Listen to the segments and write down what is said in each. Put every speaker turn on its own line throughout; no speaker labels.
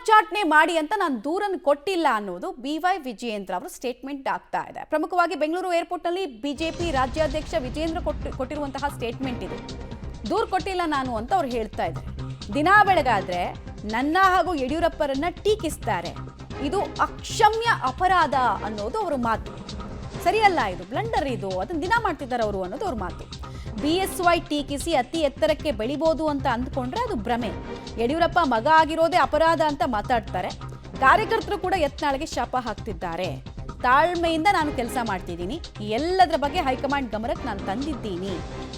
ಪುನರುಚ್ಚಾಟನೆ ಮಾಡಿ ಅಂತ ನಾನು ದೂರನ್ನು ಕೊಟ್ಟಿಲ್ಲ ಅನ್ನೋದು BY ವಿಜಯೇಂದ್ರ ಅವರ ಸ್ಟೇಟ್ಮೆಂಟ್ ಆಗ್ತಾ ಇದೆ. ಪ್ರಮುಖವಾಗಿ ಬೆಂಗಳೂರು ಏರ್ಪೋರ್ಟ್ನಲ್ಲಿ ಬಿಜೆಪಿ ರಾಜ್ಯಾಧ್ಯಕ್ಷ ವಿಜಯೇಂದ್ರ ಕೊಟ್ಟಿರುವಂತಹ ಸ್ಟೇಟ್ಮೆಂಟ್ ಇದು. ದೂರು ಕೊಟ್ಟಿಲ್ಲ ನಾನು ಅಂತ ಅವ್ರು ಹೇಳ್ತಾ ಇದ್ದಾರೆ. ದಿನ ಬೆಳಗಾದ್ರೆ ನನ್ನ ಹಾಗೂ ಯಡಿಯೂರಪ್ಪರನ್ನ ಟೀಕಿಸ್ತಾರೆ, ಇದು ಅಕ್ಷಮ್ಯ ಅಪರಾಧ ಅನ್ನೋದು ಅವರ ಮಾತು. ಸರಿಯಲ್ಲ, ಇದು ಬ್ಲಂಡರ್, ಇದು ಅದನ್ನ ದಿನ ಮಾಡ್ತಿದ್ದಾರೆ ಅವರು ಅನ್ನೋದು ಅವ್ರ ಮಾತು. BSY ಟೀಕಿಸಿ ಅತಿ ಎತ್ತರಕ್ಕೆ ಬೆಳಿಬೋದು ಅಂತ ಅಂದ್ಕೊಂಡ್ರೆ ಅದು ಭ್ರಮೆ. ಯಡಿಯೂರಪ್ಪ ಮಗ ಆಗಿರೋದೇ ಅಪರಾಧ ಅಂತ ಮಾತಾಡ್ತಾರೆ. ಕಾರ್ಯಕರ್ತರು ಕೂಡ ಯತ್ನಾಳ್ಗೆ ಶಾಪ ಹಾಕ್ತಿದ್ದಾರೆ. ತಾಳ್ಮೆಯಿಂದ ನಾನು ಕೆಲಸ ಮಾಡ್ತಿದ್ದೀನಿ, ಎಲ್ಲದರ ಬಗ್ಗೆ ಹೈಕಮಾಂಡ್ ಗಮನಕ್ಕೆ ನಾನು ತಂದಿದ್ದೀನಿ,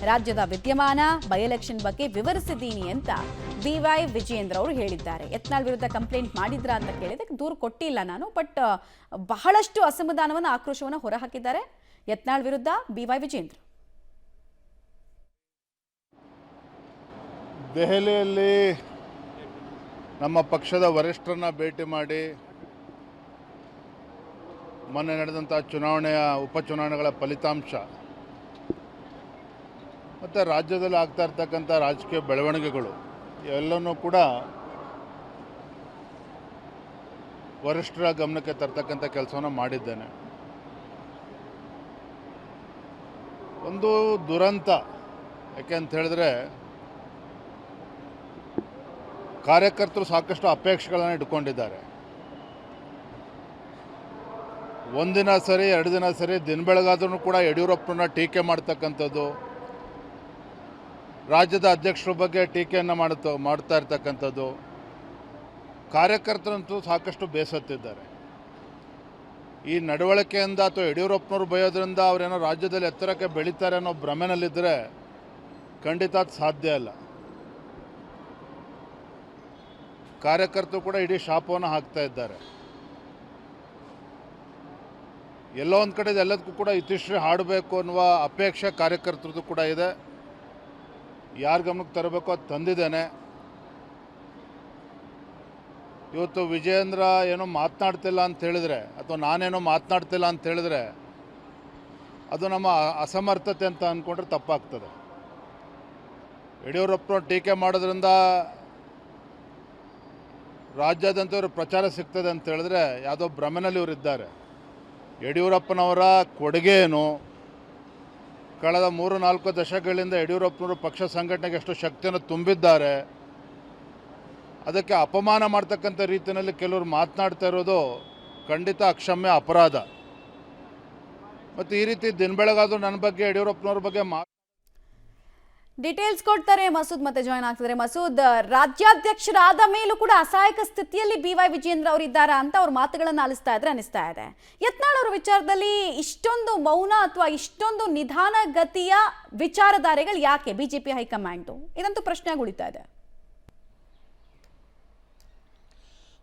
ರಾಜ್ಯದ ವಿದ್ಯಮಾನ ಬೈ ಎಲೆಕ್ಷನ್ ಬಗ್ಗೆ ವಿವರಿಸಿದ್ದೀನಿ ಅಂತ BY ವಿಜಯೇಂದ್ರ ಅವರು ಹೇಳಿದ್ದಾರೆ. ಯತ್ನಾಳ್ ವಿರುದ್ಧ ಕಂಪ್ಲೇಂಟ್ ಮಾಡಿದ್ರ ಅಂತ ಕೇಳಿದಕ್ಕೆ ದೂರು ಕೊಟ್ಟಿಲ್ಲ ನಾನು, ಬಟ್ ಬಹಳಷ್ಟು ಅಸಮಾಧಾನವನ್ನು ಆಕ್ರೋಶವನ್ನು ಹೊರಹಾಕಿದ್ದಾರೆ ಯತ್ನಾಳ್ ವಿರುದ್ಧ BY ವಿಜಯೇಂದ್ರ.
ದೆಹಲಿಯಲ್ಲಿ ನಮ್ಮ ಪಕ್ಷದ ವರಿಷ್ಠರನ್ನ ಭೇಟಿ ಮಾಡಿ ಮೊನ್ನೆ ನಡೆದಂಥ ಉಪಚುನಾವಣೆಗಳ ಫಲಿತಾಂಶ ಮತ್ತು ರಾಜ್ಯದಲ್ಲಿ ಆಗ್ತಾ ಇರ್ತಕ್ಕಂಥ ರಾಜಕೀಯ ಬೆಳವಣಿಗೆಗಳು ಎಲ್ಲನೂ ಕೂಡ ವರಿಷ್ಠರ ಗಮನಕ್ಕೆ ತರ್ತಕ್ಕಂಥ ಕೆಲಸವನ್ನು ಮಾಡಿದ್ದೇನೆ. ಒಂದು ದುರಂತ, ಯಾಕೆ ಅಂತ ಹೇಳಿದ್ರೆ ಕಾರ್ಯಕರ್ತರು ಸಾಕಷ್ಟು ಅಪೇಕ್ಷೆಗಳನ್ನು ಇಟ್ಕೊಂಡಿದ್ದಾರೆ. ಒಂದಿನ ಸರಿ, ಎರಡು ದಿನ ಸರಿ, ದಿನ ಬೆಳಗಾದ್ರೂ ಕೂಡ ಯಡಿಯೂರಪ್ಪನ ಟೀಕೆ ಮಾಡ್ತಕ್ಕಂಥದ್ದು, ರಾಜ್ಯದ ಅಧ್ಯಕ್ಷರ ಬಗ್ಗೆ ಟೀಕೆಯನ್ನು ಮಾಡ್ತಾ ಇರ್ತಕ್ಕಂಥದ್ದು, ಕಾರ್ಯಕರ್ತರಂತೂ ಸಾಕಷ್ಟು ಬೇಸತ್ತಿದ್ದಾರೆ. ಈ ನಡವಳಿಕೆಯಿಂದ ಅಥವಾ ಯಡಿಯೂರಪ್ಪನವ್ರು ಬಯೋದ್ರಿಂದ ಅವರೇನೋ ರಾಜ್ಯದಲ್ಲಿ ಎತ್ತರಕ್ಕೆ ಬೆಳೀತಾರೆ ಅನ್ನೋ ಭ್ರಮೆನಲ್ಲಿದ್ದರೆ ಖಂಡಿತ ಅದು ಸಾಧ್ಯ ಇಲ್ಲ. ಕಾರ್ಯಕರ್ತರು ಕೂಡ ಇಡೀ ಶಾಪವನ್ನು ಹಾಕ್ತಾ ಇದ್ದಾರೆ. ಎಲ್ಲೋ ಒಂದು ಕಡೆ ಎಲ್ಲದಕ್ಕೂ ಕೂಡ ಇತಿಶ್ರೀ ಹಾಡಬೇಕು ಅನ್ನುವ ಅಪೇಕ್ಷೆ ಕಾರ್ಯಕರ್ತರದ್ದು ಕೂಡ ಇದೆ. ಯಾರ ಗಮನಕ್ಕೆ ತರಬೇಕು ಅದು ತಂದಿದ್ದೇನೆ. ಇವತ್ತು ವಿಜಯೇಂದ್ರ ಏನೋ ಮಾತನಾಡ್ತಿಲ್ಲ ಅಂತ ಹೇಳಿದ್ರೆ, ಅಥವಾ ನಾನೇನೋ ಮಾತನಾಡ್ತಿಲ್ಲ ಅಂತ ಹೇಳಿದ್ರೆ ಅದು ನಮ್ಮ ಅಸಮರ್ಥತೆ ಅಂತ ಅಂದ್ಕೊಂಡ್ರೆ ತಪ್ಪಾಗ್ತದೆ. ಯಡಿಯೂರಪ್ಪನ ಟೀಕೆ ಮಾಡೋದ್ರಿಂದ ರಾಜ್ಯಾದ್ಯಂತ ಇವರು ಪ್ರಚಾರ ಸಿಗ್ತದೆ ಅಂತ ಹೇಳಿದ್ರೆ ಯಾವುದೋ ಭ್ರಮೆನಲ್ಲಿ ಇವರಿದ್ದಾರೆ. ಯಡಿಯೂರಪ್ಪನವರ ಕೊಡುಗೆ ಏನು? ಕಳೆದ 3-4 ದಶಕಗಳಿಂದ ಯಡಿಯೂರಪ್ಪನವರು ಪಕ್ಷ ಸಂಘಟನೆಗೆ ಎಷ್ಟು ಶಕ್ತಿಯನ್ನು ತುಂಬಿದ್ದಾರೆ. ಅದಕ್ಕೆ ಅಪಮಾನ ಮಾಡ್ತಕ್ಕಂಥ ರೀತಿಯಲ್ಲಿ ಕೆಲವರು ಮಾತನಾಡ್ತಾ ಇರೋದು ಖಂಡಿತ ಅಕ್ಷಮ್ಯ ಅಪರಾಧ. ಮತ್ತು ಈ ರೀತಿ ದಿನ ಬೆಳಗಾದರೂ ನನ್ನ ಬಗ್ಗೆ, ಯಡಿಯೂರಪ್ಪನವ್ರ ಬಗ್ಗೆ
ಡೀಟೇಲ್ಸ್ ಕೊಡ್ತಾರೆ ಮಸೂದ್. ಮತ್ತೆ ಜಾಯ್ನ್ ಆಗ್ತಿದ್ದಾರೆ ಮಸೂದ್. ರಾಜ್ಯಾಧ್ಯಕ್ಷರಾದ ಮೇಲೂ ಕೂಡ ಅಸಹಾಯಕ ಸ್ಥಿತಿಯಲ್ಲಿ BY ವಿಜಯೇಂದ್ರ ಅವರು ಇದ್ದಾರಾ ಅಂತ ಅವ್ರ ಮಾತುಗಳನ್ನು ಅನಿಸ್ತಾ ಇದೆ. ಯತ್ನಾಳ್ ಅವರ ವಿಚಾರದಲ್ಲಿ ಇಷ್ಟೊಂದು ಮೌನ ಅಥವಾ ಇಷ್ಟೊಂದು ನಿಧಾನಗತಿಯ ವಿಚಾರಧಾರೆಗಳು ಯಾಕೆ ಬಿಜೆಪಿ ಹೈಕಮಾಂಡ್? ಇದಂತೂ ಪ್ರಶ್ನೆ ಉಳಿತಾ ಇದೆ.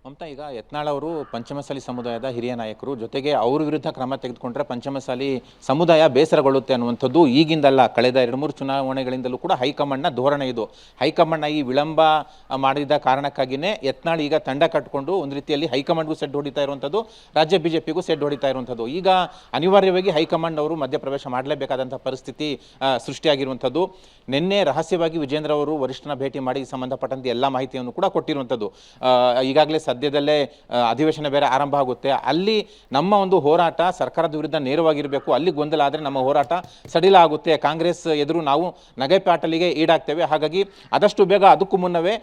ಮಮತಾ, ಈಗ ಯತ್ನಾಳ್ ಅವರು ಪಂಚಮಸಾಲಿ ಸಮುದಾಯದ ಹಿರಿಯ ನಾಯಕರು, ಜೊತೆಗೆ ಅವ್ರ ವಿರುದ್ಧ ಕ್ರಮ ತೆಗೆದುಕೊಂಡ್ರೆ ಪಂಚಮಸಾಲಿ ಸಮುದಾಯ ಬೇಸರಗೊಳ್ಳುತ್ತೆ ಅನ್ನುವಂಥದ್ದು ಈಗಿಂದಲ್ಲ, ಕಳೆದ 2-3 ಚುನಾವಣೆಗಳಿಂದಲೂ ಕೂಡ ಹೈಕಮಾಂಡ್ನ ಧೋರಣೆ ಇದು. ಹೈಕಮಾಂಡ್ನ ಈ ವಿಳಂಬ ಮಾಡಿದ ಕಾರಣಕ್ಕಾಗಿಯೇ ಯತ್ನಾಳ್ ಈಗ ತಂಡ ಕಟ್ಟಿಕೊಂಡು ಒಂದು ರೀತಿಯಲ್ಲಿ ಹೈಕಮಾಂಡ್ಗೂ ಸೆಡ್ ಹೊಡಿತಾ ಇರುವಂಥದ್ದು, ರಾಜ್ಯ ಬಿಜೆಪಿಗೂ ಸೆಡ್ ಹೊಡಿತಾ ಇರುವಂಥದ್ದು. ಈಗ ಅನಿವಾರ್ಯವಾಗಿ ಹೈಕಮಾಂಡ್ ಅವರು ಮಧ್ಯಪ್ರವೇಶ ಮಾಡಲೇಬೇಕಾದಂಥ ಪರಿಸ್ಥಿತಿ ಸೃಷ್ಟಿಯಾಗಿರುವಂಥದ್ದು. ನಿನ್ನೆ ರಹಸ್ಯವಾಗಿ ವಿಜೇಂದ್ರ ಅವರು ವರಿಷ್ಠನ ಭೇಟಿ ಮಾಡಿ ಸಂಬಂಧಪಟ್ಟಂತೆ ಎಲ್ಲ ಮಾಹಿತಿಯನ್ನು ಕೂಡ ಕೊಟ್ಟಿರುವಂಥದ್ದು. ಈಗಾಗಲೇ ಸದ್ಯದಲ್ಲೇ ಅಧಿವೇಶನ ಬೇರೆ ಆರಂಭ ಆಗುತ್ತೆ. ಅಲ್ಲಿ ನಮ್ಮ ಒಂದು ಹೋರಾಟ ಸರ್ಕಾರದ ವಿರುದ್ಧ ನೇರವಾಗಿರಬೇಕು, ಅಲ್ಲಿ ಗೊಂದಲ ಆದರೆ ನಮ್ಮ ಹೋರಾಟ ಸಡಿಲ ಆಗುತ್ತೆ, ಕಾಂಗ್ರೆಸ್ ಎದುರು ನಾವು ನಗೆಪಾಟಲಿಗೆ ಈಡಾಗ್ತೇವೆ. ಹಾಗಾಗಿ ಆದಷ್ಟು ಬೇಗ ಅದಕ್ಕೂ ಮುನ್ನವೇ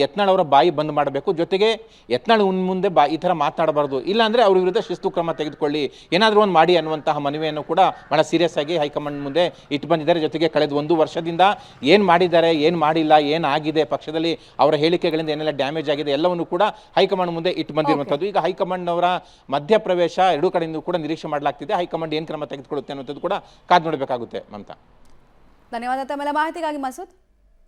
ಯತ್ನಾಳ್ ಅವರ ಬಾಯಿ ಬಂದ್ ಮಾಡಬೇಕು. ಜೊತೆಗೆ ಯತ್ನಾಳ್ ಮುಂದೆ ಈ ಥರ ಮಾತನಾಡಬಾರ್ದು, ಇಲ್ಲಾಂದರೆ ಅವ್ರ ವಿರುದ್ಧ ಶಿಸ್ತು ಕ್ರಮ ತೆಗೆದುಕೊಳ್ಳಿ, ಏನಾದರೂ ಒಂದು ಮಾಡಿ ಅನ್ನುವಂತಹ ಮನವಿಯನ್ನು ಕೂಡ ಬಹಳ ಸೀರಿಯಸ್ ಆಗಿ ಹೈಕಮಾಂಡ್ ಮುಂದೆ ಇಟ್ಟು ಬಂದಿದ್ದಾರೆ. ಜೊತೆಗೆ ಕಳೆದ 1 ವರ್ಷದಿಂದ ಏನು ಮಾಡಿದ್ದಾರೆ, ಏನು ಮಾಡಿಲ್ಲ, ಏನಾಗಿದೆ, ಪಕ್ಷದಲ್ಲಿ ಅವರ ಹೇಳಿಕೆಗಳಿಂದ ಏನೆಲ್ಲ ಡ್ಯಾಮೇಜ್ ಆಗಿದೆ ಎಲ್ಲವನ್ನು ಕೂಡ ಹೈಕಮಾಂಡ್ ಮುಂದೆ ಇಟ್ಟು ಬಂದಿರುವಂಥದ್ದು. ಈಗ ಹೈಕಮಾಂಡ್ ಅವರ ಮಧ್ಯಪ್ರವೇಶ ಎರಡೂ ಕಡೆಯಿಂದ ಕೂಡ ನಿರೀಕ್ಷೆ ಮಾಡಲಾಗ್ತಿದೆ. ಹೈಕಮಾಂಡ್ ಏನು ಕ್ರಮ ತೆಗೆದುಕೊಳ್ಳುತ್ತೆ ಅನ್ನೋದು ಕೂಡ ಕಾದು ನೋಡಬೇಕಾಗುತ್ತೆ. ಮಮತಾ,
ಧನ್ಯವಾದ ತಮ್ಮೆಲ್ಲ ಮಾಹಿತಿಗಾಗಿ ಮಸೂದ್.